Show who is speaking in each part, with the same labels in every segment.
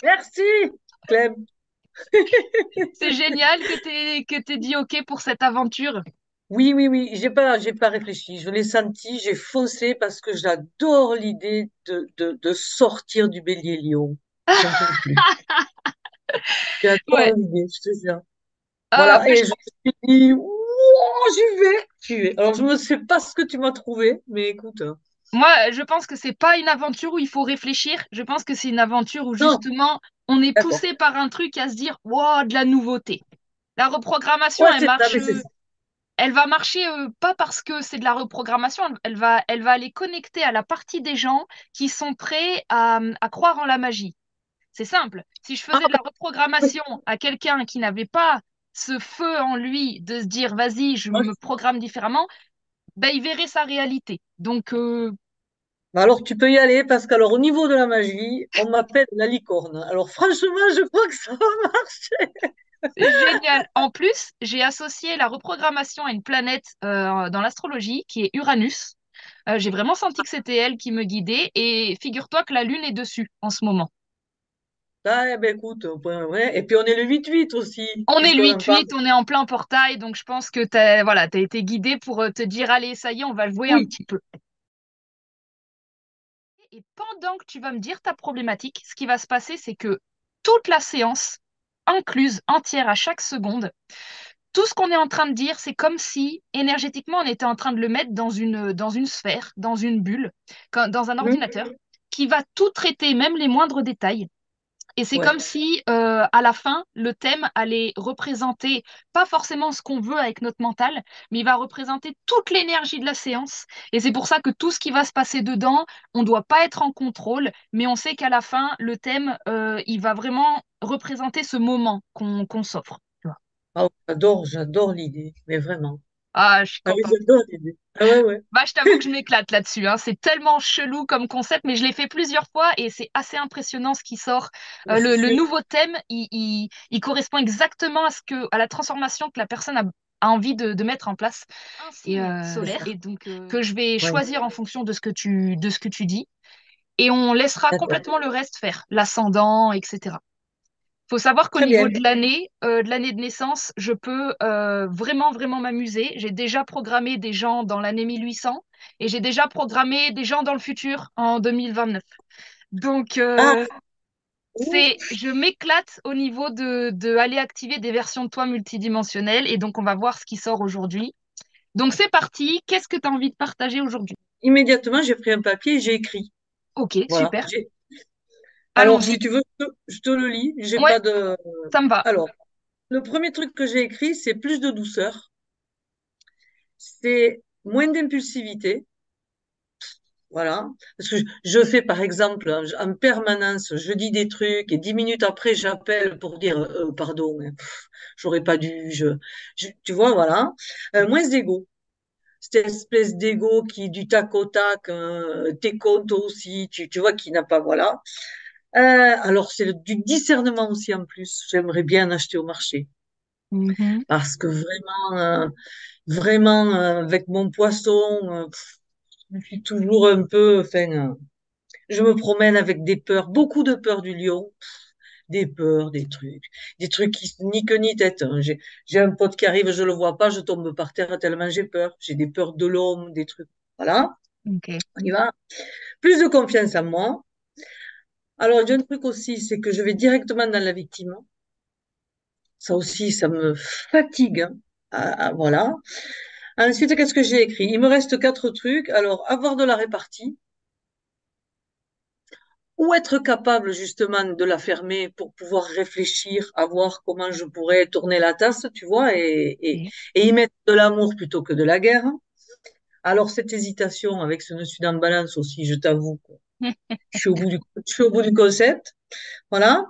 Speaker 1: Merci, Clem.
Speaker 2: C'est génial que t'aies dit OK pour cette aventure.
Speaker 1: Oui, oui, oui, j'ai pas réfléchi. Je l'ai senti, j'ai foncé parce que j'adore l'idée de sortir du bélier lion. J'en peux plus. J'adore
Speaker 2: Ouais.
Speaker 1: l'idée, je te jure.
Speaker 2: Ah,
Speaker 1: Voilà,
Speaker 2: ben,
Speaker 1: et je me suis dit, wow, j'y vais. Alors, je ne sais pas ce que tu m'as trouvé, mais écoute,
Speaker 2: moi, je pense que c'est pas une aventure où il faut réfléchir. Je pense que c'est une aventure où
Speaker 1: non,
Speaker 2: justement on est
Speaker 1: d'accord.
Speaker 2: poussé par un truc à se dire, wow, de la nouveauté. La reprogrammation,
Speaker 1: Ouais,
Speaker 2: elle
Speaker 1: c'est ça,
Speaker 2: marche,
Speaker 1: mais c'est ça.
Speaker 2: elle va marcher pas parce que c'est de la reprogrammation, elle va aller connecter à la partie des gens qui sont prêts à croire en la magie. C'est simple. Si je
Speaker 1: Ah,
Speaker 2: faisais de la
Speaker 1: ben,
Speaker 2: reprogrammation à quelqu'un qui n'avait pas ce feu en lui de se dire, vas-y, je
Speaker 1: oui.
Speaker 2: me programme différemment, ben, il verrait sa réalité. Donc,
Speaker 1: Bah alors, tu peux y aller parce qu'alors, au niveau de la magie, on m'appelle la licorne. Alors, franchement, je crois que ça va marcher.
Speaker 2: c'est génial. En plus, j'ai associé la reprogrammation à une planète dans l'astrologie qui est Uranus. J'ai vraiment senti que c'était elle qui me guidait et figure-toi que la Lune est dessus en ce moment.
Speaker 1: Ah, eh ben, écoute, ouais. Et puis, on est le 8-8 aussi,
Speaker 2: On est le
Speaker 1: puisqu'on en parle.
Speaker 2: 8-8, on est en plein portail, donc je pense que t'as été guidé pour te dire, allez, ça y est, on va jouer un
Speaker 1: Oui,
Speaker 2: petit peu. Et pendant que tu vas me dire ta problématique, ce qui va se passer, c'est que toute la séance, incluse, entière à chaque seconde, tout ce qu'on est en train de dire, c'est comme si énergétiquement on était en train de le mettre dans une sphère, dans une bulle, dans un
Speaker 1: hum,
Speaker 2: ordinateur, qui va tout traiter, même les moindres détails. Et c'est
Speaker 1: ouais.
Speaker 2: comme si, à la fin, le thème allait représenter pas forcément ce qu'on veut avec notre mental, mais il va représenter toute l'énergie de la séance. Et c'est pour ça que tout ce qui va se passer dedans, on ne doit pas être en contrôle, mais on sait qu'à la fin, le thème, il va vraiment représenter ce moment qu'on s'offre. Tu vois.
Speaker 1: Ah, j'adore l'idée, mais vraiment.
Speaker 2: Ah, je suis
Speaker 1: Ah oui,
Speaker 2: contente.
Speaker 1: j'adore l'idée. Ah ouais, ouais.
Speaker 2: Bah, je t'avoue que je m'éclate là-dessus, hein. C'est tellement chelou comme concept, mais je l'ai fait plusieurs fois et c'est assez impressionnant ce qui sort.
Speaker 1: Mais c'est
Speaker 2: Le
Speaker 1: sûr.
Speaker 2: nouveau thème, il correspond exactement à la transformation que la personne a envie de mettre en place. Un signe solaire
Speaker 1: Super.
Speaker 2: et donc que je vais
Speaker 1: Ouais,
Speaker 2: choisir en fonction de ce que tu dis. Et on laissera
Speaker 1: d'accord.
Speaker 2: complètement le reste faire, l'ascendant, etc. Faut savoir qu'au
Speaker 1: Très
Speaker 2: niveau
Speaker 1: bien.
Speaker 2: de l'année de naissance, je peux vraiment m'amuser. J'ai déjà programmé des gens dans l'année 1800 et j'ai déjà programmé des gens dans le futur en 2029. Donc,
Speaker 1: Ah, ouh,
Speaker 2: je m'éclate au niveau de aller activer des versions de toi multidimensionnelles et donc on va voir ce qui sort aujourd'hui. Donc, c'est parti. Qu'est-ce que tu as envie de partager aujourd'hui?
Speaker 1: immédiatement, j'ai pris un papier et j'ai écrit.
Speaker 2: Ok,
Speaker 1: Voilà.
Speaker 2: super.
Speaker 1: Alors, si
Speaker 2: Allons-y.
Speaker 1: tu veux, je te le lis. J'ai
Speaker 2: Ouais,
Speaker 1: pas de.
Speaker 2: ça me va.
Speaker 1: Alors, le premier truc que j'ai écrit, c'est plus de douceur, c'est moins d'impulsivité. Voilà. Parce que je fais, par exemple, en permanence, je dis des trucs et 10 minutes après, j'appelle pour dire pardon, hein, j'aurais pas dû. Tu vois, voilà. Moins d'ego. Cette espèce d'ego qui, du tac au tac, t'es con toi aussi, tu vois, qui n'a pas, voilà. Alors, c'est du discernement aussi en plus. J'aimerais bien en acheter au marché.
Speaker 2: Mhm.
Speaker 1: Parce que vraiment, avec mon poisson, je suis toujours un peu, enfin, je me promène avec des peurs, beaucoup de peurs du lion, des peurs, des trucs qui ni queue ni tête, hein. J'ai un pote qui arrive, je le vois pas, je tombe par terre tellement j'ai peur. J'ai des peurs de l'homme, des trucs. Voilà,
Speaker 2: Ok.
Speaker 1: on y va. Plus de confiance en moi. Alors, il y a un truc aussi, c'est que je vais directement dans la victime. Ça aussi, ça me fatigue, hein. Voilà. Ensuite, qu'est-ce que j'ai écrit? Il me reste quatre trucs. Alors, avoir de la répartie ou être capable justement de la fermer pour pouvoir réfléchir à voir comment je pourrais tourner la tasse, tu vois,
Speaker 2: Ok.
Speaker 1: et y mettre de l'amour plutôt que de la guerre. Alors, cette hésitation avec ce dessus dans balance aussi, je t'avoue, que je suis au bout du concept. Voilà.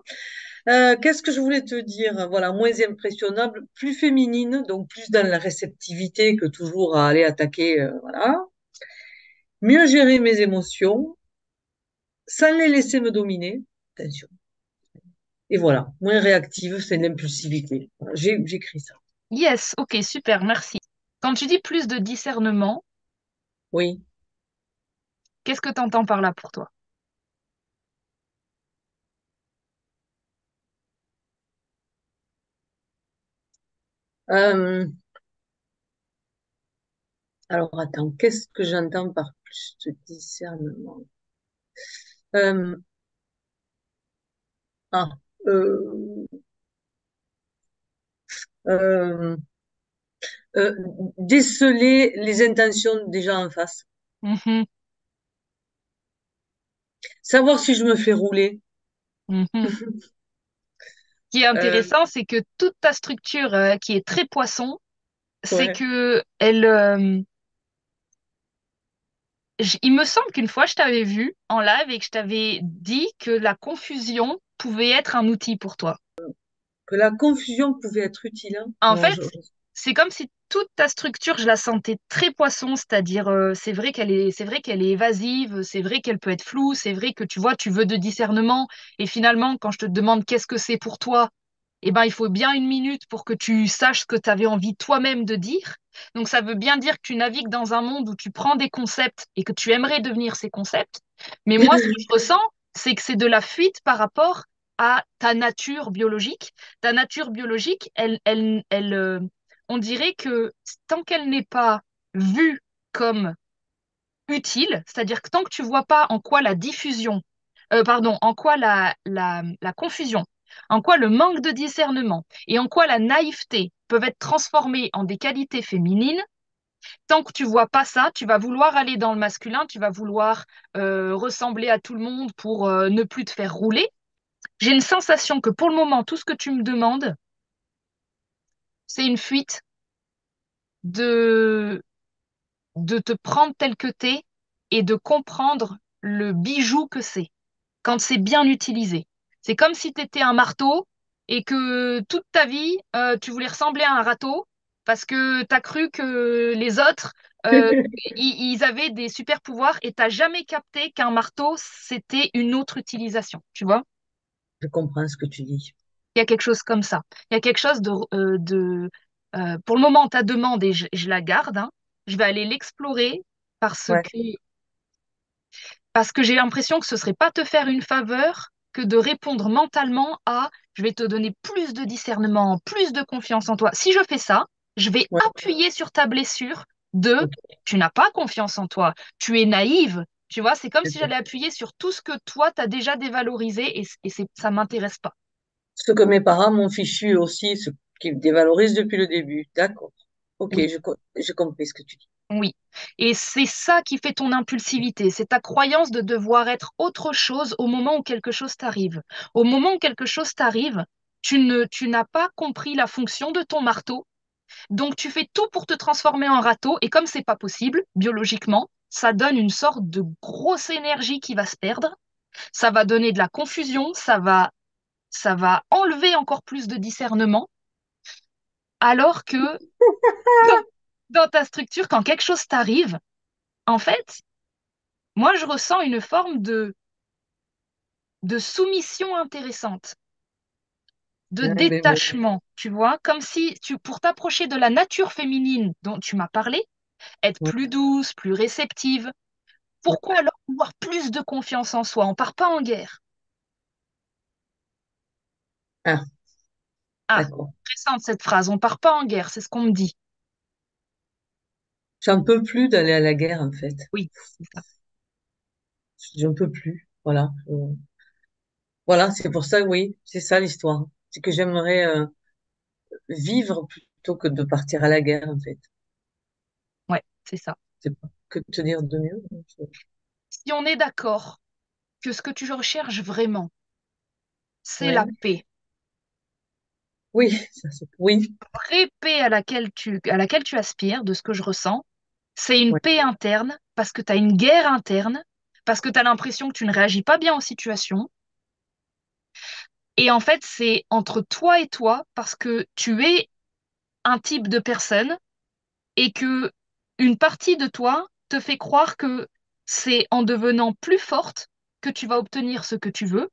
Speaker 1: Qu'est-ce que je voulais te dire? Voilà, moins impressionnable, plus féminine, donc plus dans la réceptivité que toujours à aller attaquer, voilà. Mieux gérer mes émotions, sans les laisser me dominer. Attention. Et voilà, moins réactive, c'est l'impulsivité. Voilà, j'écris ça.
Speaker 2: Yes, ok, super, merci. Quand tu dis plus de discernement,
Speaker 1: Oui.
Speaker 2: qu'est-ce que tu entends par là pour toi?
Speaker 1: Euh, alors, attends, qu'est-ce que j'entends par plus de discernement? Euh, ah, euh, euh, euh, Déceler les intentions des gens en face.
Speaker 2: Mhm,
Speaker 1: Savoir si je me fais rouler.
Speaker 2: mhm. Ce qui est
Speaker 1: Euh,
Speaker 2: intéressant, c'est que toute ta structure qui est très poisson, c'est
Speaker 1: ouais.
Speaker 2: que il me semble qu'une fois, je t'avais vu en live et que je t'avais dit que la confusion pouvait être un outil pour toi.
Speaker 1: Que la confusion pouvait être utile, hein.
Speaker 2: En
Speaker 1: Alors,
Speaker 2: fait, c'est comme si toute ta structure, je la sentais très poisson, c'est-à-dire c'est vrai qu'elle est évasive, c'est vrai qu'elle peut être floue, c'est vrai que tu vois, tu veux de discernement et finalement, quand je te demande qu'est-ce que c'est pour toi, eh ben, il faut bien une minute pour que tu saches ce que tu avais envie toi-même de dire. Donc, ça veut bien dire que tu navigues dans un monde où tu prends des concepts et que tu aimerais devenir ces concepts. Mais moi, ce que je ressens, c'est que c'est de la fuite par rapport à ta nature biologique. Ta nature biologique, on dirait que tant qu'elle n'est pas vue comme utile, c'est-à-dire que tant que tu vois pas en quoi la diffusion, pardon, en quoi la confusion, en quoi le manque de discernement et en quoi la naïveté peuvent être transformées en des qualités féminines, tant que tu vois pas ça, tu vas vouloir aller dans le masculin, tu vas vouloir ressembler à tout le monde pour ne plus te faire rouler. J'ai une sensation que pour le moment, tout ce que tu me demandes, c'est une fuite de, de te prendre tel que t'es et de comprendre le bijou que c'est quand c'est bien utilisé. C'est comme si tu étais un marteau et que toute ta vie, tu voulais ressembler à un râteau parce que tu as cru que les autres, ils avaient des super pouvoirs et t'as jamais capté qu'un marteau, c'était une autre utilisation. Tu vois?
Speaker 1: je comprends ce que tu dis.
Speaker 2: Il y a quelque chose comme ça. Il y a quelque chose pour le moment, ta demande, et je la garde, hein, je vais aller l'explorer parce
Speaker 1: Ouais,
Speaker 2: que, parce que j'ai l'impression que ce serait pas te faire une faveur que de répondre mentalement à je vais te donner plus de discernement, plus de confiance en toi. Si je fais ça, je vais
Speaker 1: ouais,
Speaker 2: appuyer sur ta blessure de
Speaker 1: ok,
Speaker 2: tu n'as pas confiance en toi, tu es naïve. Tu vois, c'est comme si
Speaker 1: d'accord.
Speaker 2: j'allais appuyer sur tout ce que toi, tu as déjà dévalorisé et ça m'intéresse pas.
Speaker 1: Ce que mes parents m'ont fichu aussi, ce qui me dévalorise depuis le début. D'accord. Ok,
Speaker 2: Oui.
Speaker 1: j'ai compris ce que tu dis.
Speaker 2: Oui, et c'est ça qui fait ton impulsivité, c'est ta croyance de devoir être autre chose au moment où quelque chose t'arrive. Au moment où quelque chose t'arrive, tu n'as pas compris la fonction de ton marteau, donc tu fais tout pour te transformer en râteau, et comme c'est pas possible, biologiquement, ça donne une sorte de grosse énergie qui va se perdre, ça va donner de la confusion, ça va enlever encore plus de discernement, alors que dans ta structure, quand quelque chose t'arrive, en fait, moi, je ressens une forme de soumission intéressante, de
Speaker 1: Ouais, mais bon,
Speaker 2: détachement, tu vois, comme si pour t'approcher de la nature féminine dont tu m'as parlé, être
Speaker 1: ouais,
Speaker 2: plus douce, plus réceptive.
Speaker 1: ouais.
Speaker 2: Pourquoi alors avoir plus de confiance en soi? On part pas en guerre.
Speaker 1: Ah,
Speaker 2: Ah,
Speaker 1: d'accord.
Speaker 2: intéressante cette phrase. On part pas en guerre, c'est ce qu'on me dit.
Speaker 1: J'en peux plus d'aller à la guerre, en fait.
Speaker 2: Oui, c'est ça.
Speaker 1: J'en peux plus. Voilà. Voilà, c'est pour ça, oui, c'est ça l'histoire. C'est que j'aimerais vivre plutôt que de partir à la guerre, en fait.
Speaker 2: Ouais, c'est ça.
Speaker 1: C'est pas que te dire de mieux.
Speaker 2: Si on est d'accord que ce que tu recherches vraiment, c'est la
Speaker 1: Ouais.
Speaker 2: paix,
Speaker 1: Oui, oui,
Speaker 2: vraie paix à laquelle tu aspires, de ce que je ressens, c'est une
Speaker 1: ouais.
Speaker 2: paix interne parce que tu as une guerre interne, parce que tu as l'impression que tu ne réagis pas bien aux situations. Et en fait, c'est entre toi et toi parce que tu es un type de personne et que une partie de toi te fait croire que c'est en devenant plus forte que tu vas obtenir ce que tu veux,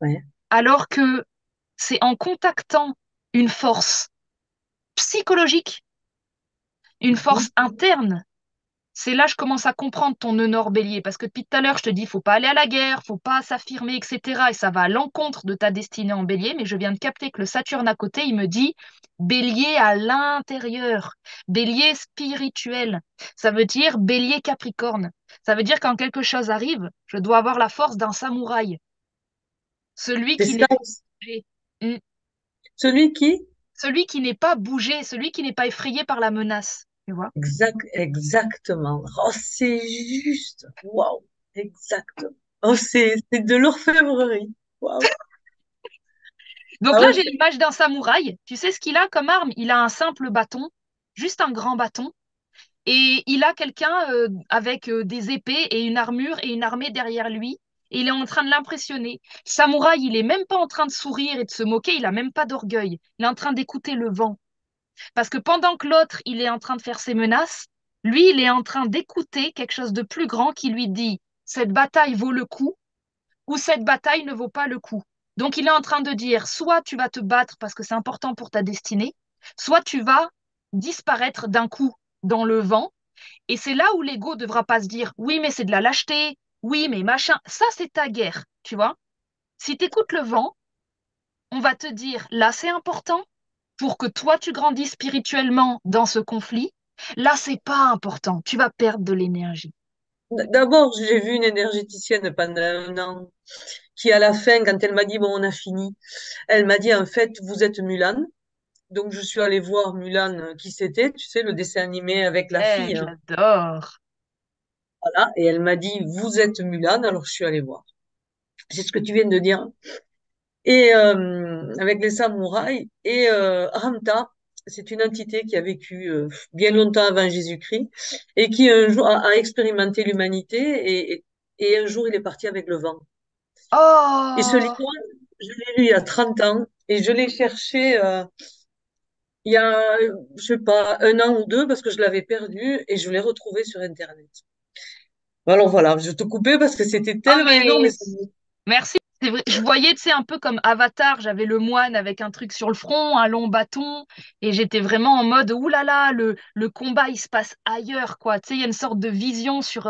Speaker 1: Ouais.
Speaker 2: alors que c'est en contactant une force psychologique, une
Speaker 1: Mhm.
Speaker 2: force interne c'est là que je commence à comprendre ton nœud nord bélier. Parce que depuis tout à l'heure, je te dis, faut pas aller à la guerre, faut pas s'affirmer, etc. Et ça va à l'encontre de ta destinée en bélier. Mais je viens de capter que le Saturne à côté, il me dit bélier à l'intérieur, bélier spirituel. Ça veut dire bélier capricorne. Ça veut dire quand quelque chose arrive, je dois avoir la force d'un samouraï. Celui
Speaker 1: C'est
Speaker 2: qui n'est
Speaker 1: ça.
Speaker 2: pas bougé. Mm.
Speaker 1: Celui qui?
Speaker 2: Celui qui n'est pas bougé, celui qui n'est pas effrayé par la menace. Tu vois?
Speaker 1: Exactement. Oh, c'est juste. Waouh. Exactement. Oh, c'est de l'orfèvrerie. Waouh.
Speaker 2: Donc
Speaker 1: Ah
Speaker 2: là,
Speaker 1: ouais,
Speaker 2: j'ai l'image d'un samouraï. Tu sais ce qu'il a comme arme? Il a un simple bâton, juste un grand bâton. Et il a quelqu'un avec des épées et une armure et une armée derrière lui. Et il est en train de l'impressionner. Samouraï, il est même pas en train de sourire et de se moquer. Il a même pas d'orgueil. Il est en train d'écouter le vent. Parce que pendant que l'autre, il est en train de faire ses menaces, lui, il est en train d'écouter quelque chose de plus grand qui lui dit, cette bataille vaut le coup ou cette bataille ne vaut pas le coup. Donc il est en train de dire, soit tu vas te battre parce que c'est important pour ta destinée, soit tu vas disparaître d'un coup dans le vent. Et c'est là où l'ego ne devra pas se dire, oui, mais c'est de la lâcheté, oui, mais machin. Ça, c'est ta guerre, tu vois. Si tu écoutes le vent, on va te dire, là, c'est important pour que toi, tu grandisses spirituellement dans ce conflit. Là, c'est pas important. Tu vas perdre de l'énergie.
Speaker 1: d'abord, j'ai vu une énergéticienne pendant un an qui, à la fin, quand elle m'a dit, bon, on a fini, elle m'a dit, en fait, vous êtes Mulan. Donc, je suis allée voir Mulan, qui c'était, tu sais, le dessin animé avec la
Speaker 2: Eh,
Speaker 1: fille, hein.
Speaker 2: j'adore.
Speaker 1: Voilà. Et elle m'a dit, vous êtes Mulan. Alors, je suis allée voir. C'est ce que tu viens de dire. Et avec les samouraïs. Et Ramta, c'est une entité qui a vécu bien longtemps avant Jésus-Christ et qui un jour a expérimenté l'humanité et un jour il est parti avec le vent. Et ce livre,
Speaker 2: Oh,
Speaker 1: je l'ai lu il y a 30 ans et je l'ai cherché il y a, je sais pas, un an ou deux parce que je l'avais perdu et je l'ai retrouvé sur Internet. Alors voilà, je te coupais parce que c'était
Speaker 2: ah
Speaker 1: tellement énorme et
Speaker 2: mais
Speaker 1: ça me...
Speaker 2: merci. C'est vrai. Je voyais, tu sais, un peu comme Avatar, j'avais le moine avec un truc sur le front, un long bâton, et j'étais vraiment en mode, ouh là là, le combat, il se passe ailleurs, quoi. Tu sais, il y a une sorte de vision sur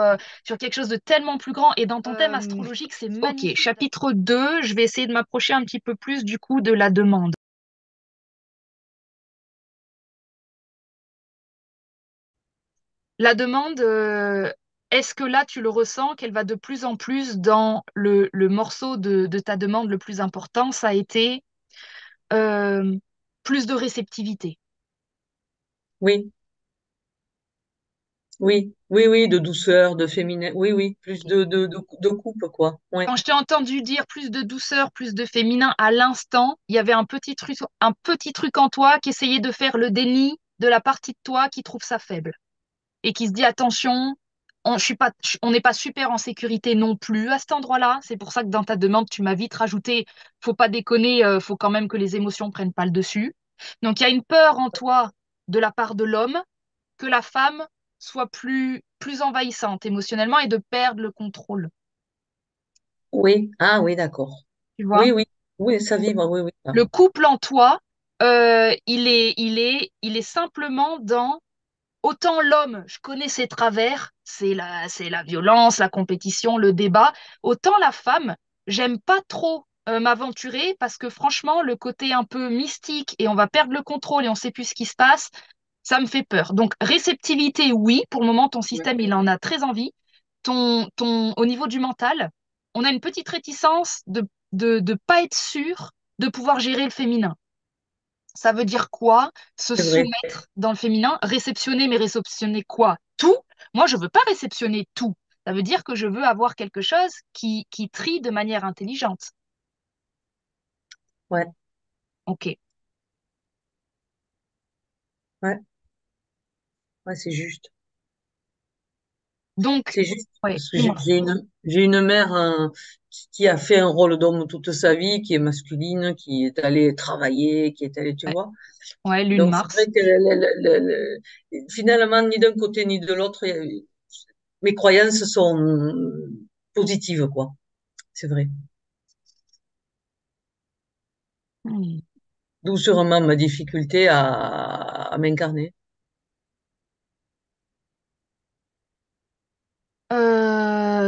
Speaker 2: quelque chose de tellement plus grand. Et dans ton thème astrologique, c'est magnifique. Ok, chapitre 2, je vais essayer de m'approcher un petit peu plus du coup de la demande. La demande, est-ce que là, tu le ressens, qu'elle va de plus en plus dans le morceau de ta demande le plus important, ça a été euh, plus de réceptivité.
Speaker 1: Oui, oui, de douceur, de féminin. Oui, oui, plus de couple, quoi. Ouais.
Speaker 2: Quand je t'ai entendu dire plus de douceur, plus de féminin à l'instant, il y avait un petit truc en toi qui essayait de faire le déni de la partie de toi qui trouve ça faible et qui se dit attention, on n'est pas super en sécurité non plus à cet endroit-là. C'est pour ça que dans ta demande, tu m'as vite rajouté, faut pas déconner, faut quand même que les émotions prennent pas le dessus. Donc il y a une peur en toi de la part de l'homme que la femme soit plus envahissante émotionnellement et de perdre le contrôle.
Speaker 1: Oui, ah oui, d'accord.
Speaker 2: Tu vois?
Speaker 1: Oui, oui, oui, ça vibre, oui, oui. Ah.
Speaker 2: Le couple en toi, il est simplement dans autant l'homme, je connais ses travers, c'est la violence, la compétition, le débat, autant la femme, j'aime pas trop m'aventurer parce que franchement, le côté un peu mystique et on va perdre le contrôle et on sait plus ce qui se passe, ça me fait peur. Donc réceptivité, oui, pour le moment, ton
Speaker 1: Ouais.
Speaker 2: système, il en a très envie. Au niveau du mental, on a une petite réticence de pas être sûr de pouvoir gérer le féminin. Ça veut dire quoi? Se
Speaker 1: C'est vrai.
Speaker 2: soumettre dans le féminin, réceptionner, mais réceptionner quoi? Tout? Moi, je veux pas réceptionner tout. Ça veut dire que je veux avoir quelque chose qui trie de manière intelligente.
Speaker 1: Ouais,
Speaker 2: Ok.
Speaker 1: ouais, ouais, c'est juste.
Speaker 2: Donc,
Speaker 1: C'est juste
Speaker 2: ouais,
Speaker 1: parce que
Speaker 2: dis-moi.
Speaker 1: j'ai une mère qui a fait un rôle d'homme toute sa vie, qui est masculine, qui est allée travailler, qui est allée, tu
Speaker 2: Ouais,
Speaker 1: vois.
Speaker 2: ouais, Lune
Speaker 1: Donc c'est vrai
Speaker 2: Mars.
Speaker 1: que finalement, ni d'un côté ni de l'autre, mes croyances sont positives, quoi. C'est vrai.
Speaker 2: Hmm.
Speaker 1: D'où sûrement ma difficulté à m'incarner.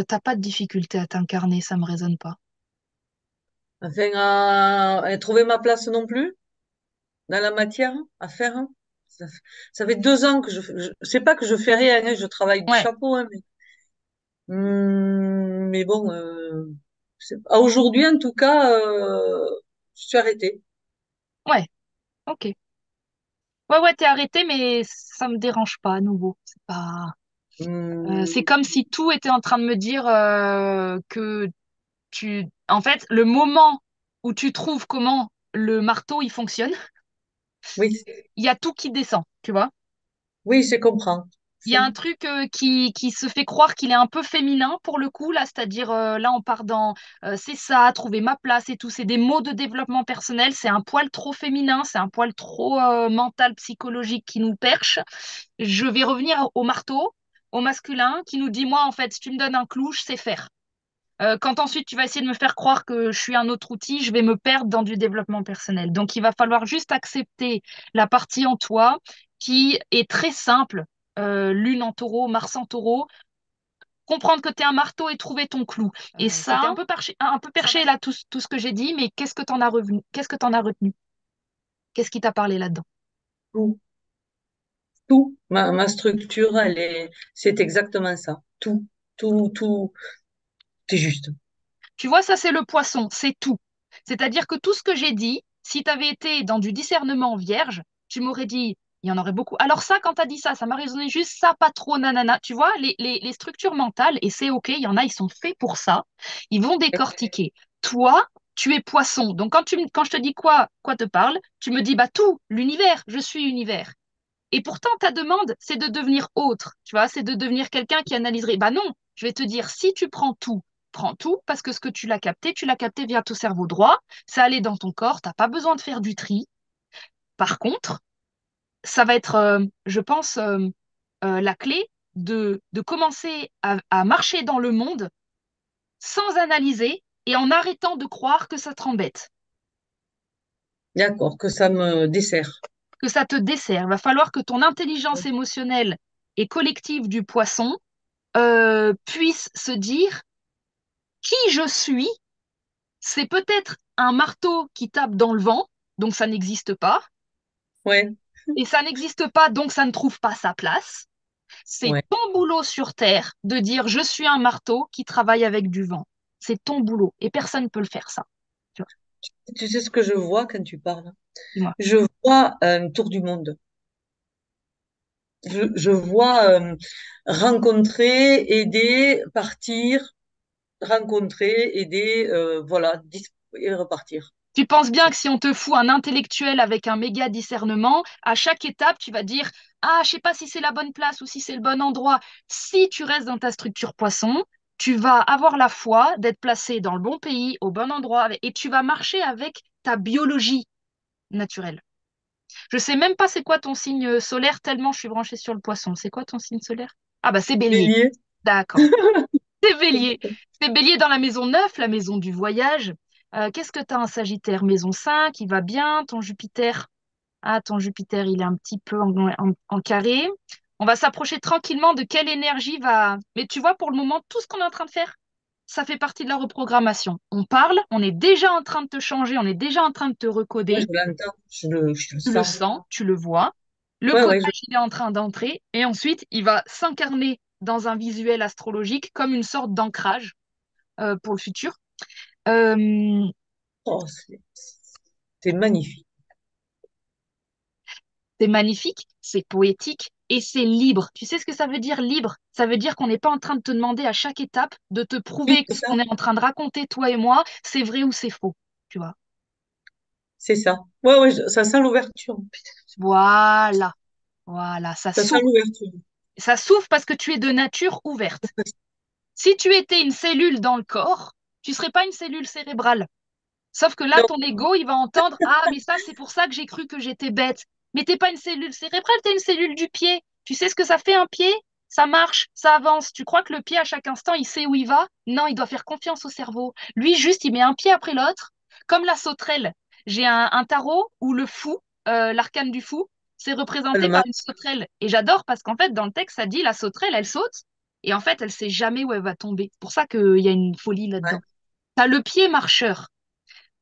Speaker 2: t'as pas de difficulté à t'incarner, ça me résonne pas.
Speaker 1: Enfin, à trouver ma place non plus dans la matière à faire. Ça, ça fait 2 ans que c'est pas que je fais rien, hein, je travaille du
Speaker 2: Ouais,
Speaker 1: chapeau, hein, mais bon, aujourd'hui en tout cas, je suis arrêtée.
Speaker 2: ouais, ok. Ouais, ouais, t'es arrêté, mais ça me dérange pas à nouveau. C'est pas. C'est
Speaker 1: Hum,
Speaker 2: comme si tout était en train de me dire que en fait, le moment où tu trouves comment le marteau il fonctionne,
Speaker 1: oui,
Speaker 2: il y a tout qui descend, tu vois.
Speaker 1: oui, je comprends.
Speaker 2: Il y a un truc qui se fait croire qu'il est un peu féminin pour le coup, là, c'est-à-dire là on part dans c'est ça, trouver ma place et tout, c'est des mots de développement personnel, c'est un poil trop féminin, c'est un poil trop mental, psychologique qui nous perche. Je vais revenir au marteau, au masculin, qui nous dit, moi en fait, si tu me donnes un clou, je sais faire. Quand ensuite tu vas essayer de me faire croire que je suis un autre outil, je vais me perdre dans du développement personnel. Donc il va falloir juste accepter la partie en toi qui est très simple, Lune en taureau, Mars en taureau, comprendre que tu es un marteau et trouver ton clou. Et c'était un peu perché là tout ce que j'ai dit, mais qu'est-ce que t'en as revenu? Qu'est-ce que t'en as retenu? Qu'est-ce qui t'a parlé là-dedans?
Speaker 1: Tout, tout. Ma structure, c'est exactement ça. Tout, tout, tout, c'est juste.
Speaker 2: Tu vois, ça c'est le poisson, c'est tout. C'est-à-dire que tout ce que j'ai dit, si tu avais été dans du discernement vierge, tu m'aurais dit, il y en aurait beaucoup. Alors ça, quand tu as dit ça m'a résonné juste ça, pas trop, nanana. Tu vois, les structures mentales, et c'est OK, il y en a, ils sont faits pour ça, ils vont décortiquer. Toi, tu es poisson. Donc quand je te dis quoi te parle, tu me dis, bah tout, l'univers, je suis univers. Et pourtant, ta demande, c'est de devenir autre, tu vois, c'est de devenir quelqu'un qui analyserait. Bah non, je vais te dire, si tu prends tout, parce que ce que tu l'as capté via ton cerveau droit, ça allait dans ton corps, t'as pas besoin de faire du tri. Par contre, ça va être, je pense, la clé de commencer à marcher dans le monde sans analyser et en arrêtant de croire que ça te rembête,
Speaker 1: D'accord, que ça me dessert.
Speaker 2: que ça te dessert. Il va falloir que ton intelligence émotionnelle et collective du poisson puisse se dire qui je suis, c'est peut-être un marteau qui tape dans le vent, donc ça n'existe pas,
Speaker 1: Ouais,
Speaker 2: et ça n'existe pas, donc ça ne trouve pas sa place. C'est
Speaker 1: ouais.
Speaker 2: ton boulot sur Terre de dire je suis un marteau qui travaille avec du vent. C'est ton boulot, et personne ne peut le faire ça. Tu vois,
Speaker 1: Tu sais ce que je vois quand tu parles?
Speaker 2: dis-moi.
Speaker 1: Je vois un tour du monde. Je vois rencontrer, aider, partir, rencontrer, aider, voilà, et repartir.
Speaker 2: Tu penses bien
Speaker 1: C'est
Speaker 2: que si on te fout un intellectuel avec un méga discernement, à chaque étape, tu vas dire, ah, je sais pas si c'est la bonne place ou si c'est le bon endroit. Si tu restes dans ta structure poisson, tu vas avoir la foi d'être placé dans le bon pays, au bon endroit, et tu vas marcher avec ta biologie naturelle. Je sais même pas c'est quoi ton signe solaire, tellement je suis branchée sur le poisson. C'est quoi ton signe solaire? Ah bah c'est bélier.
Speaker 1: bélier.
Speaker 2: D'accord. C'est Bélier. C'est Bélier dans la maison 9, la maison du voyage. Qu'est-ce que tu as en Sagittaire? Maison 5, il va bien. Ton Jupiter, ah, ton Jupiter, il est un petit peu en carré. On va s'approcher tranquillement de quelle énergie va. Mais tu vois, pour le moment, tout ce qu'on est en train de faire, ça fait partie de la reprogrammation. On parle, on est déjà en train de te changer, on est déjà en train de te
Speaker 1: Ouais, je
Speaker 2: recoder.
Speaker 1: l'entends, je le
Speaker 2: Tu le
Speaker 1: sens.
Speaker 2: sens, tu le vois. Le
Speaker 1: Ouais, ouais,
Speaker 2: codage, il est en train d'entrer. Et ensuite, il va s'incarner dans un visuel astrologique comme une sorte d'ancrage pour le futur. Euh,
Speaker 1: oh, c'est magnifique.
Speaker 2: c'est magnifique, c'est poétique et c'est libre. Tu sais ce que ça veut dire libre? Ça veut dire qu'on n'est pas en train de te demander à chaque étape de te
Speaker 1: Oui,
Speaker 2: prouver que
Speaker 1: c'est
Speaker 2: ce
Speaker 1: ça,
Speaker 2: qu'on est en train de raconter, toi et moi, c'est vrai ou c'est faux. Tu vois?
Speaker 1: c'est ça. Ouais, ouais, ça sent l'ouverture. Putain,
Speaker 2: Voilà, voilà, ça
Speaker 1: ça sent
Speaker 2: s'ouvre.
Speaker 1: l'ouverture.
Speaker 2: Ça s'ouvre parce que tu es de nature ouverte. Si tu étais une cellule dans le corps, tu serais pas une cellule cérébrale. Sauf que là,
Speaker 1: Non,
Speaker 2: ton ego, il va entendre, ah, mais ça, c'est pour ça que j'ai cru que j'étais bête. Mais t'es pas une cellule cérébrale, t'es une cellule du pied. Tu sais ce que ça fait un pied? Ça marche, ça avance. Tu crois que le pied, à chaque instant, il sait où il va? Non, il doit faire confiance au cerveau. Lui, juste, il met un pied après l'autre, comme la sauterelle. J'ai un tarot où le fou, l'arcane du fou, c'est représenté par
Speaker 1: tellement.
Speaker 2: une sauterelle. Et j'adore parce qu'en fait, dans le texte, ça dit la sauterelle, elle saute Et en fait, elle sait jamais où elle va tomber. C'est pour ça qu'il y a une folie
Speaker 1: Ouais.
Speaker 2: là-dedans. T'as le pied marcheur.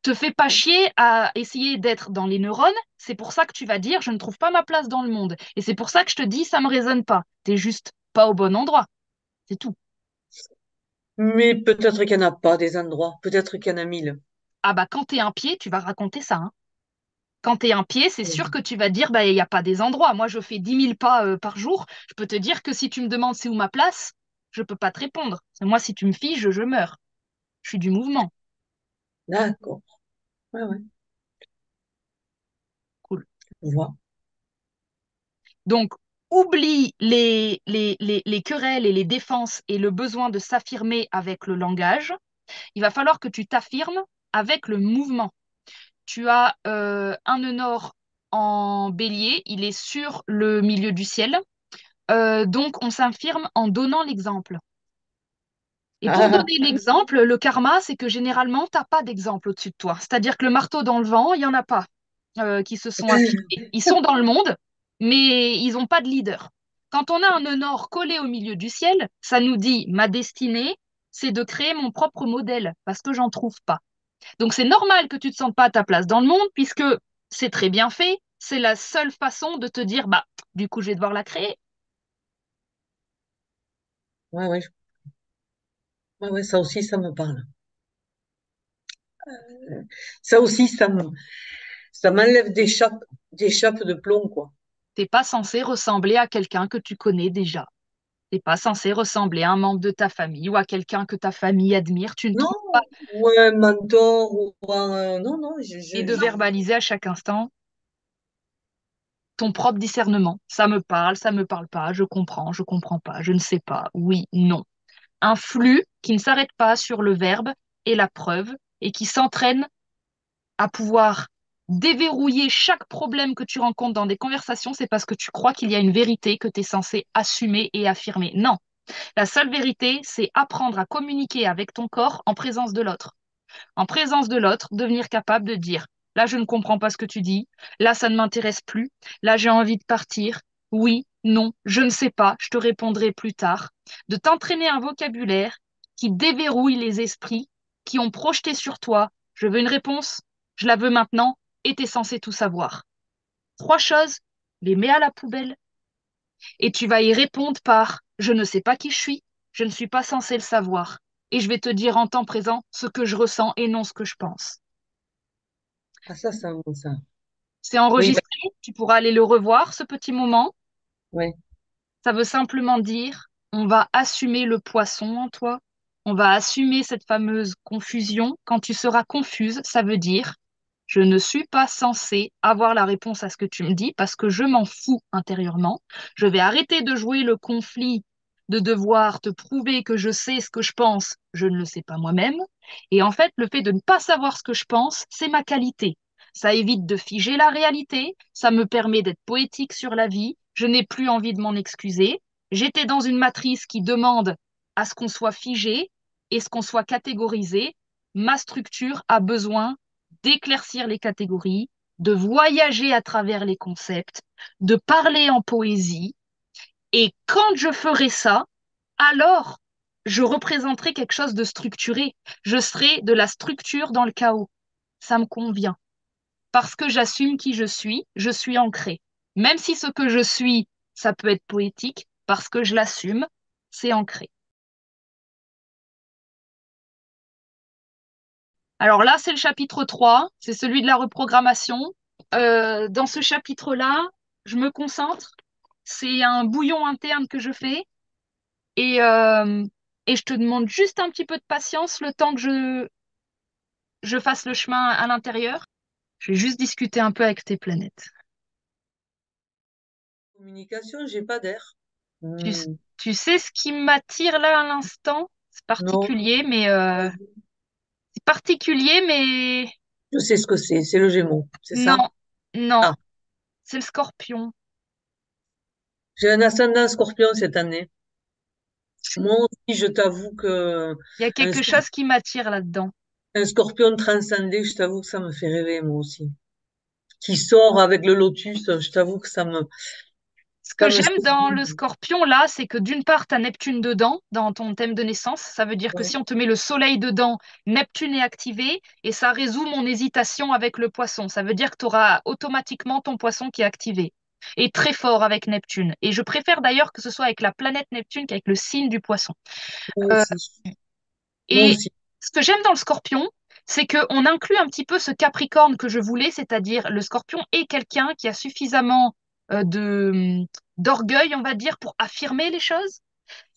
Speaker 2: Te fais pas chier à essayer d'être dans les neurones. C'est pour ça que tu vas dire, je ne trouve pas ma place dans le monde. Et c'est pour ça que je te dis, ça me résonne pas. T'es juste pas au bon endroit. C'est tout.
Speaker 1: Mais peut-être qu'il n'y en a pas des endroits. Peut-être qu'il y en a mille.
Speaker 2: Ah bah quand t'es un pied, tu vas raconter ça, hein. Quand t'es un pied, c'est sûr
Speaker 1: Mm.
Speaker 2: que tu vas dire, bah il n'y a pas des endroits. Moi, je fais 10 000 pas par jour. Je peux te dire que si tu me demandes c'est où ma place, je peux pas te répondre. Moi, si tu me figes, je meurs. Je suis du mouvement.
Speaker 1: D'accord. Ouais, ouais.
Speaker 2: Cool.
Speaker 1: Je vois.
Speaker 2: Donc, oublie les querelles et les défenses et le besoin de s'affirmer avec le langage. Il va falloir que tu t'affirmes avec le mouvement. Tu as un nœud nord en bélier, il est sur le milieu du ciel. Donc, on s'affirme en donnant l'exemple. Et pour
Speaker 1: Ah,
Speaker 2: donner l'exemple, le karma, c'est que généralement, tu n'as pas d'exemple au-dessus de toi. C'est-à-dire que le marteau dans le vent, il n'y en a pas qui se sont affirmés. Ils sont dans le monde, mais ils n'ont pas de leader. Quand on a un nœud nord collé au milieu du ciel, ça nous dit ma destinée, c'est de créer mon propre modèle parce que j'en trouve pas. Donc c'est normal que tu ne te sentes pas à ta place dans le monde puisque c'est très bien fait. C'est la seule façon de te dire, bah, du coup, je vais devoir la créer.
Speaker 1: ouais, ouais, ouais, ouais, ça aussi, ça me parle. Ça aussi, ça m'enlève des chapes de plomb, quoi.
Speaker 2: T'es pas censé ressembler à quelqu'un que tu connais déjà. T'es pas censé ressembler à un membre de ta famille ou à quelqu'un que ta famille admire. Tu ne
Speaker 1: Non,
Speaker 2: trouves pas.
Speaker 1: ou un mentor, non, non,
Speaker 2: Et de verbaliser à chaque instant ton propre discernement. Ça me parle pas, je comprends pas, je ne sais pas, oui, non. Un flux qui ne s'arrête pas sur le verbe et la preuve et qui s'entraîne à pouvoir déverrouiller chaque problème que tu rencontres dans des conversations, c'est parce que tu crois qu'il y a une vérité que tu es censé assumer et affirmer. Non, la seule vérité, c'est apprendre à communiquer avec ton corps en présence de l'autre. En présence de l'autre, devenir capable de dire, là, je ne comprends pas ce que tu dis, là, ça ne m'intéresse plus, là, j'ai envie de partir, oui, non, je ne sais pas, je te répondrai plus tard. De t'entraîner un vocabulaire qui déverrouille les esprits qui ont projeté sur toi, je veux une réponse, je la veux maintenant, et t'es censé tout savoir. Trois choses, les mets à la poubelle, et tu vas y répondre par je ne sais pas qui je suis, je ne suis pas censé le savoir. Et je vais te dire en temps présent ce que je ressens et non ce que je pense.
Speaker 1: ah, ça.
Speaker 2: C'est
Speaker 1: Oui, bah,
Speaker 2: enregistré, tu pourras aller le revoir, ce petit moment.
Speaker 1: ouais.
Speaker 2: Ça veut simplement dire on va assumer le poisson en toi, on va assumer cette fameuse confusion. Quand tu seras confuse, ça veut dire je ne suis pas censée avoir la réponse à ce que tu me dis parce que je m'en fous intérieurement. Je vais arrêter de jouer le conflit de devoir te prouver que je sais ce que je pense, je ne le sais pas moi-même. Et en fait, le fait de ne pas savoir ce que je pense, c'est ma qualité. Ça évite de figer la réalité, ça me permet d'être poétique sur la vie, je n'ai plus envie de m'en excuser. J'étais dans une matrice qui demande à ce qu'on soit figé et ce qu'on soit catégorisé. Ma structure a besoin d'éclaircir les catégories, de voyager à travers les concepts, de parler en poésie. Et quand je ferai ça, alors je représenterai quelque chose de structuré. Je serai de la structure dans le chaos. Ça me convient. Parce que j'assume qui je suis ancrée. Même si ce que je suis, ça peut être poétique, parce que je l'assume, c'est ancré. Alors là, c'est le chapitre 3, c'est celui de la reprogrammation. Dans ce chapitre-là, je me concentre. C'est un bouillon interne que je fais et, euh, et je te demande juste un petit peu de patience le temps que je fasse le chemin à l'intérieur. Je vais juste discuter un peu avec tes planètes.
Speaker 1: Communication, j'ai pas d'air.
Speaker 2: Tu,
Speaker 1: Hmm,
Speaker 2: tu sais ce qui m'attire là à l'instant?
Speaker 1: non, vas-y.
Speaker 2: C'est particulier, mais
Speaker 1: Je sais ce que c'est le Gémeaux, c'est
Speaker 2: non,
Speaker 1: ça?
Speaker 2: non,
Speaker 1: Ah,
Speaker 2: c'est le Scorpion.
Speaker 1: j'ai un ascendant Scorpion cette année. Moi aussi, je t'avoue que
Speaker 2: Il y a
Speaker 1: un,
Speaker 2: quelque
Speaker 1: scor-
Speaker 2: chose qui m'attire là-dedans.
Speaker 1: un Scorpion transcendé, je t'avoue que ça me fait rêver, moi aussi. Qui sort avec le lotus, je t'avoue que
Speaker 2: Ce que
Speaker 1: Ça me
Speaker 2: j'aime dans
Speaker 1: séduit.
Speaker 2: le scorpion, là, c'est que d'une part, tu as Neptune dedans, dans ton thème de naissance. Ça veut dire que
Speaker 1: Ouais.
Speaker 2: si on te met le soleil dedans, Neptune est activé et ça résout mon hésitation avec le poisson. Ça veut dire que tu auras automatiquement ton poisson qui est activé. Et très fort avec Neptune. Et je préfère d'ailleurs que ce soit avec la planète Neptune qu'avec le signe du poisson.
Speaker 1: Moi
Speaker 2: Euh,
Speaker 1: aussi. Moi
Speaker 2: et
Speaker 1: aussi.
Speaker 2: ce que j'aime dans le scorpion, c'est qu'on inclut un petit peu ce capricorne que je voulais, c'est-à-dire le scorpion est quelqu'un qui a suffisamment d'orgueil, on va dire, pour affirmer les choses.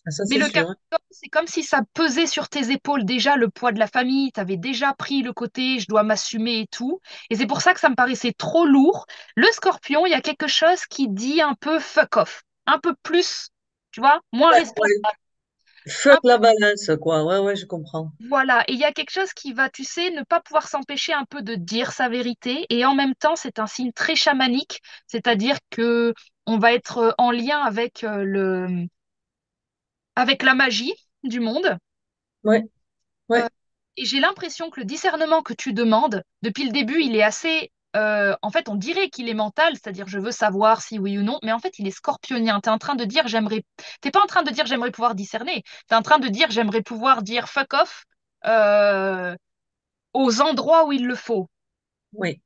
Speaker 1: Ah, ça,
Speaker 2: Mais
Speaker 1: c'est
Speaker 2: le
Speaker 1: sûr. Hein.
Speaker 2: Capricorne, c'est comme si ça pesait sur tes épaules déjà le poids de la famille. Tu avais déjà pris le côté je dois m'assumer et tout. Et c'est pour ça que ça me paraissait trop lourd. Le Scorpion, il y a quelque chose qui dit un peu fuck off, un peu plus, tu vois, moins
Speaker 1: Ouais,
Speaker 2: responsable.
Speaker 1: ouais. Fuck la balance, quoi. Ouais, ouais, je comprends.
Speaker 2: Voilà, et il y a quelque chose qui va, tu sais, ne pas pouvoir s'empêcher un peu de dire sa vérité. Et en même temps, c'est un signe très chamanique, c'est-à-dire que on va être en lien avec avec la magie du monde.
Speaker 1: Ouais,
Speaker 2: Euh,
Speaker 1: ouais.
Speaker 2: et j'ai l'impression que le discernement que tu demandes, depuis le début, il est assez. En fait, on dirait qu'il est mental, c'est-à-dire je veux savoir si oui ou non, mais en fait, il est scorpionien. Tu es en train de dire j'aimerais. T'es pas en train de dire j'aimerais pouvoir discerner. Tu es en train de dire j'aimerais pouvoir dire fuck off euh, aux endroits où il le faut.
Speaker 1: Oui.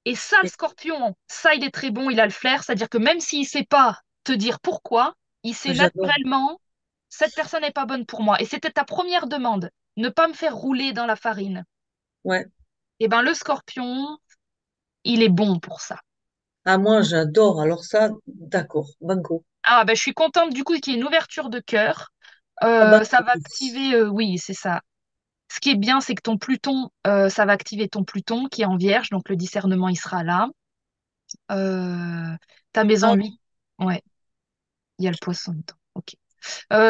Speaker 2: Et ça, le
Speaker 1: Et
Speaker 2: scorpion, ça, il est très bon, il a le flair, c'est-à-dire que même s'il sait pas te dire pourquoi, il sait
Speaker 1: j'adore.
Speaker 2: naturellement cette personne n'est pas bonne pour moi. Et c'était ta première demande, ne pas me faire rouler dans la farine.
Speaker 1: Ouais.
Speaker 2: Eh ben, le scorpion, il est bon pour ça.
Speaker 1: Ah, moi, j'adore. Alors ça, d'accord. Banco.
Speaker 2: Ah, ben, je suis contente du coup qu'il y ait une ouverture de cœur.
Speaker 1: Ah,
Speaker 2: Ça
Speaker 1: banco.
Speaker 2: va activer, oui, c'est ça. Ce qui est bien, c'est que ton Pluton, ça va activer ton Pluton qui est en Vierge, donc le discernement, il sera là. Ta maison
Speaker 1: Ah,
Speaker 2: 8, ouais, il y a le poisson dedans. Ok.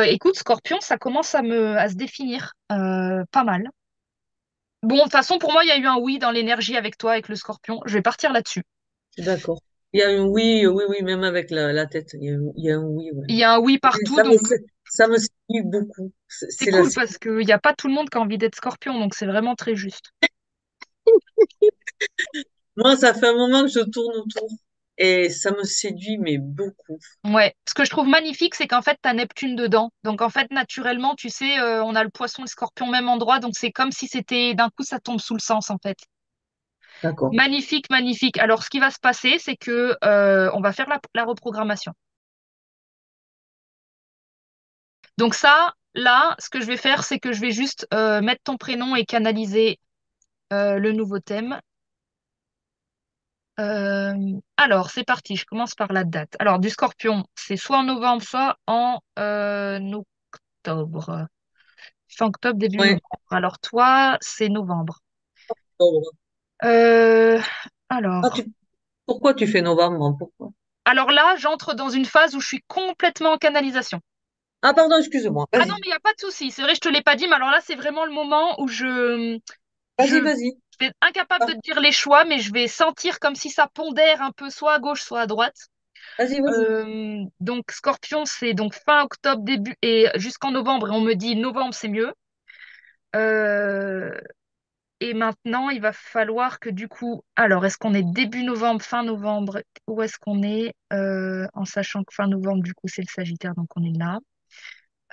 Speaker 2: Écoute, Scorpion, ça commence à se définir pas mal. Bon, de toute façon, pour moi, il y a eu un oui dans l'énergie avec toi, avec le Scorpion. Je vais partir là-dessus.
Speaker 1: d'accord. Il y a un oui, oui, oui, même avec la tête. Il y a un oui, ouais.
Speaker 2: Il y a un oui
Speaker 1: Et
Speaker 2: partout, donc
Speaker 1: ça me séduit beaucoup.
Speaker 2: c'est
Speaker 1: C'est la
Speaker 2: cool parce qu'il n'y a pas tout le monde qui a envie d'être Scorpion, donc c'est vraiment très juste.
Speaker 1: Moi, ça fait un moment que je tourne autour et ça me séduit, mais beaucoup.
Speaker 2: Ouais, ce que je trouve magnifique, c'est qu'en fait, tu as Neptune dedans. Donc, en fait, naturellement, tu sais, on a le poisson et le scorpion au même endroit. Donc, c'est comme si c'était d'un coup, ça tombe sous le sens, en fait.
Speaker 1: D'accord.
Speaker 2: Magnifique, magnifique. Alors, ce qui va se passer, c'est que on va faire la reprogrammation. Donc ça, là, ce que je vais faire, c'est que je vais juste mettre ton prénom et canaliser le nouveau thème. Alors, c'est parti, je commence par la date. Alors, du Scorpion, c'est soit en novembre, soit en octobre. Fin octobre, début
Speaker 1: Ouais.
Speaker 2: novembre. Alors, toi, c'est novembre.
Speaker 1: Octobre.
Speaker 2: Euh,
Speaker 1: Ah,
Speaker 2: alors,
Speaker 1: pourquoi tu fais novembre? Pourquoi?
Speaker 2: alors là, j'entre dans une phase où je suis complètement en canalisation.
Speaker 1: Ah, pardon, excuse-moi.
Speaker 2: Ah non,
Speaker 1: Vas-y,
Speaker 2: mais il n'y a pas de souci. C'est vrai, je te l'ai pas dit, mais alors là, c'est vraiment le moment où je,
Speaker 1: vas-y, vas-y.
Speaker 2: je vais être incapable de te dire les choix, mais je vais sentir comme si ça pondère un peu soit à gauche, soit à droite.
Speaker 1: Vas-y, vas-y.
Speaker 2: Donc Scorpion, c'est donc fin octobre, début et jusqu'en novembre, et on me dit novembre, c'est mieux. Euh, et maintenant, il va falloir que du coup, alors est-ce qu'on est début novembre, fin novembre, où est-ce qu'on est, en sachant que fin novembre, du coup, c'est le Sagittaire, donc on est là.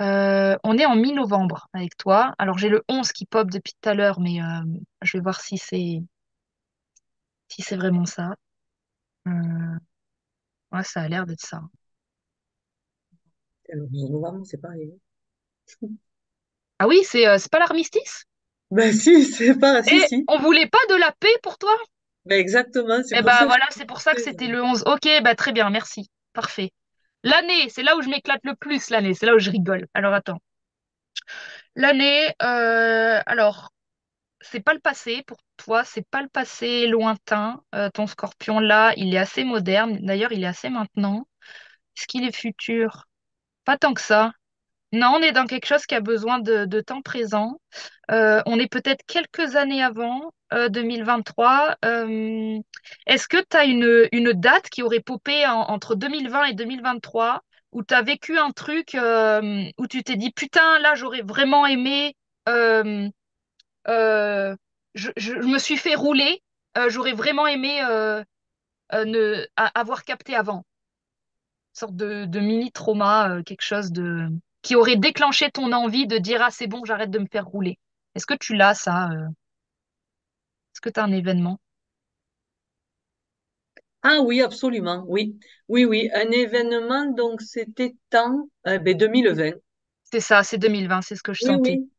Speaker 2: On est en mi-novembre avec toi. Alors j'ai le 11 qui pop depuis tout à l'heure, mais je vais voir si c'est vraiment ça. Euh, ouais, ça a l'air d'être ça.
Speaker 1: Alors, novembre, c'est pareil.
Speaker 2: Ah oui, c'est pas l'armistice?
Speaker 1: Ben si, c'est pas, si,
Speaker 2: Et
Speaker 1: si.
Speaker 2: on voulait pas de la paix pour toi?
Speaker 1: Ben exactement, c'est
Speaker 2: Eh
Speaker 1: pour
Speaker 2: ben
Speaker 1: ça que je
Speaker 2: voilà, c'est pour ça que
Speaker 1: te
Speaker 2: c'était le 11. Ok, bah très bien, merci. Parfait. L'année, c'est là où je m'éclate le plus, l'année, c'est là où je rigole. Alors attends. L'année, alors, c'est pas le passé pour toi, c'est pas le passé lointain. Ton scorpion là, il est assez moderne. D'ailleurs, il est assez maintenant. Est-ce qu'il est futur? Pas tant que ça. Non, on est dans quelque chose qui a besoin de temps présent. On est peut-être quelques années avant 2023. Est-ce que tu as une date qui aurait popé entre 2020 et 2023 où tu as vécu un truc où tu t'es dit, putain, là, j'aurais vraiment aimé, euh, euh, je me suis fait rouler, j'aurais vraiment aimé avoir capté avant. sorte de mini-trauma, quelque chose qui aurait déclenché ton envie de dire, ah, c'est bon, j'arrête de me faire rouler. Est-ce que tu l'as, ça? Est-ce que tu as un événement?
Speaker 1: Ah oui, absolument, oui. Oui, oui, un événement, donc c'était en 2020.
Speaker 2: C'est ça, c'est 2020, c'est ce que je
Speaker 1: Oui,
Speaker 2: sentais.
Speaker 1: oui.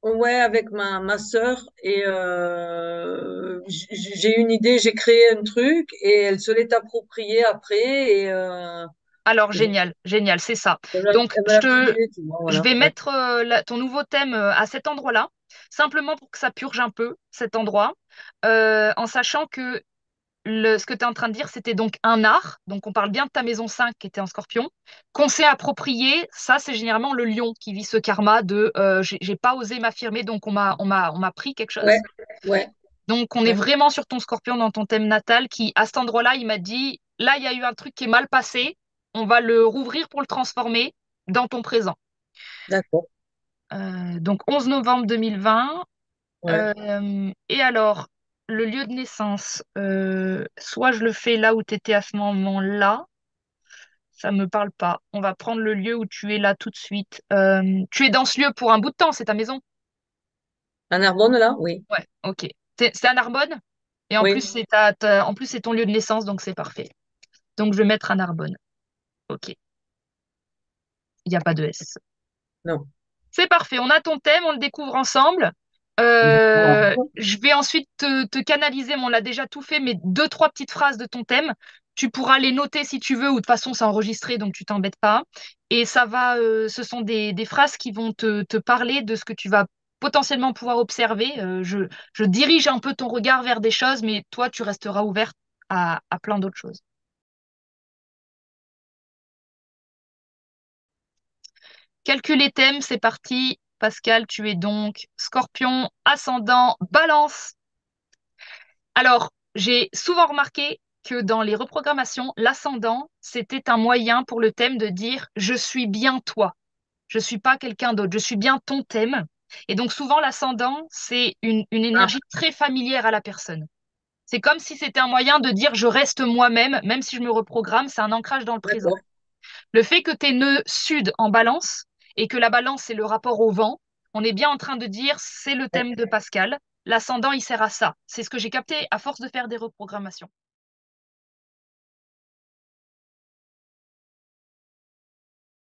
Speaker 1: Ouais, avec ma sœur. Et j'ai une idée, j'ai créé un truc et elle se l'est approprié après.
Speaker 2: Alors,
Speaker 1: Et
Speaker 2: génial, génial, c'est ça. Donc,
Speaker 1: elle me l'a filé, tu vois,
Speaker 2: je
Speaker 1: voilà.
Speaker 2: vais
Speaker 1: Ouais.
Speaker 2: mettre ton nouveau thème à cet endroit-là, simplement pour que ça purge un peu cet endroit, en sachant que ce que tu es en train de dire, c'était donc un art. Donc, on parle bien de ta maison 5 qui était en scorpion, qu'on s'est approprié. Ça, c'est généralement le lion qui vit ce karma de j'ai pas osé m'affirmer, donc on m'a pris quelque
Speaker 1: Ouais,
Speaker 2: chose.
Speaker 1: ouais,
Speaker 2: Donc, on est
Speaker 1: ouais.
Speaker 2: vraiment sur ton scorpion dans ton thème natal qui, à cet endroit-là, il m'a dit, là, il y a eu un truc qui est mal passé, on va le rouvrir pour le transformer dans ton présent.
Speaker 1: D'accord.
Speaker 2: Donc, 11 novembre 2020.
Speaker 1: Ouais.
Speaker 2: Et alors, le lieu de naissance, soit je le fais là où tu étais à ce moment-là, ça me parle pas. On va prendre le lieu où tu es là tout de suite. Tu es dans ce lieu pour un bout de temps, c'est ta maison?
Speaker 1: En Narbonne, là? Oui.
Speaker 2: Ouais, ok. C'est à Narbonne? Et en plus,
Speaker 1: Oui.
Speaker 2: en plus, c'est ton lieu de naissance, donc c'est parfait. Donc, je vais mettre à Narbonne. Ok, il n'y a pas de S.
Speaker 1: Non.
Speaker 2: C'est parfait, on a ton thème, on le découvre ensemble.
Speaker 1: D'accord.
Speaker 2: Je vais ensuite te canaliser, mais on l'a déjà tout fait, mais deux, trois petites phrases de ton thème. Tu pourras les noter si tu veux, ou de toute façon, c'est enregistré, donc tu t'embêtes pas. Et ce sont des phrases qui vont te parler de ce que tu vas potentiellement pouvoir observer. Je dirige un peu ton regard vers des choses, mais toi, tu resteras ouverte à plein d'autres choses. Calcul et thème, c'est parti. Pascal, tu es donc Scorpion, ascendant, Balance. Alors, j'ai souvent remarqué que dans les reprogrammations, l'ascendant, c'était un moyen pour le thème de dire je suis bien toi, je suis pas quelqu'un d'autre, je suis bien ton thème. Et donc souvent l'ascendant, c'est une
Speaker 1: Ah,
Speaker 2: énergie très familière à la personne. C'est comme si c'était un moyen de dire je reste moi-même, même si je me reprogramme, c'est un ancrage dans le présent.
Speaker 1: d'accord.
Speaker 2: Le fait que tu es nœud sud en balance et que la balance, c'est le rapport au vent, on est bien en train de dire c'est le
Speaker 1: Ouais.
Speaker 2: thème de Pascal. L'ascendant, il sert à ça. C'est ce que j'ai capté à force de faire des reprogrammations.